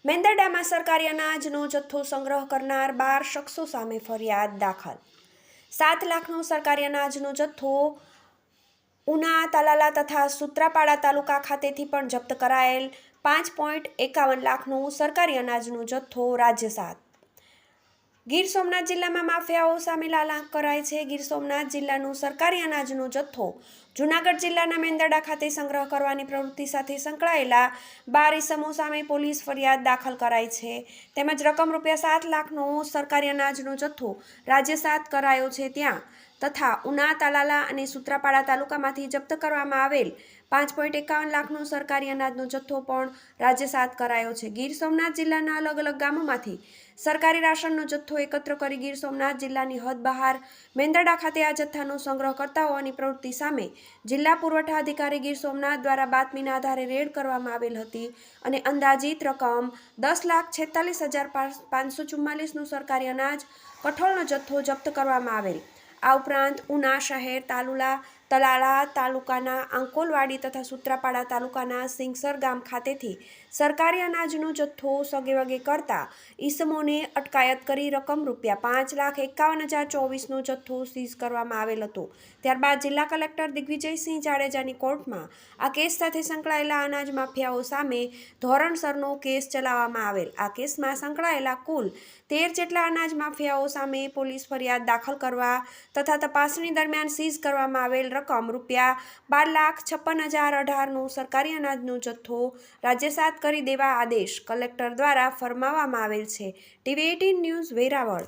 મેંદરડામાં સરકારી અનાજનો જથ્થો સંગ્રહ કરનાર 12 શખ્સો સામે ફરિયાદ દાખલ। 7 લાખનો સરકારી અનાજનો જથ્થો ઉના, તાલાલા તથા સૂત્રાપાડા તાલુકા ખાતેથી પણ જપ્ત કરાયેલ। 5.51 લાખનો સરકારી અનાજનો જથ્થો રાજ્ય 7। ગીર સોમનાથ જિલ્લામાં માફિયાઓ સામે લાલાંક કરાય છે। ગીર સોમનાથ જિલ્લાનું સરકારી અનાજનો જથ્થો જૂનાગઢ જિલ્લાના મેંદરડા ખાતે સંગ્રહ કરવાની પ્રવૃત્તિ સાથે સંકળાયેલા 12 ઇસમો સામે પોલીસ ફરિયાદ દાખલ કરાઈ છે। તેમજ રકમ ₹7 લાખનો સરકારી અનાજનો જથ્થો રાજ્ય 7 કરાયો છે ત્યાં તથા ઉના, તાલાલા અને સૂત્રાપાડા તાલુકામાંથી જપ્ત કરવામાં આવેલ 5.51 લાખનો સરકારી અનાજનો જથ્થો પણ રાજ્ય 7 કરાયો છે। ગીર સોમનાથ જિલ્લાના અલગ અલગ ગામોમાંથી સરકારી રાશનનો જથ્થો એકત્ર કરી ગીર સોમનાથ જિલ્લાની હદ બહાર મેંદરડા ખાતે આ જથ્થાનો સંગ્રહ કરતા હોવાની પ્રવૃત્તિ સામે જિલ્લા પુરવઠા અધિકારી ગીર સોમનાથ દ્વારા બાતમીના આધારે રેડ કરવામાં આવેલ હતી અને અંદાજિત રકમ 10,46,544નું સરકારી અનાજ કઠોળનો જથ્થો જપ્ત કરવામાં આવેલ। આ ઉપરાંત ઉના શહેર, તલાલા તાલુકાના આંકોલવાડી તથા સૂત્રાપાડા તાલુકાના સિંગસર ગામ ખાતેથી સરકારી અનાજનો જથ્થો સગેવગે કરતા ઈસમોને અટકાયત કરી રકમ ₹5,51,024નો જથ્થો સીઝ કરવામાં આવેલ હતો। ત્યારબાદ જિલ્લા કલેક્ટર દિગ્વિજયસિંહ જાડેજાની કોર્ટમાં આ કેસ સાથે સંકળાયેલા અનાજ માફિયાઓ સામે ધોરણસરનો કેસ ચલાવવામાં આવેલ। આ કેસમાં સંકળાયેલા કુલ 13 જેટલા અનાજ માફિયાઓ સામે પોલીસ ફરિયાદ દાખલ કરવા તથા તપાસણી દરમિયાન સીઝ કરવામાં આવેલ રકમ ₹12,56,018નો સરકારી અનાજનો જથ્થો રાજ્ય 7 કરી દેવા આદેશ કલેક્ટર દ્વારા ફરમાવવામાં આવેલ છે। TV18 news, Veraval.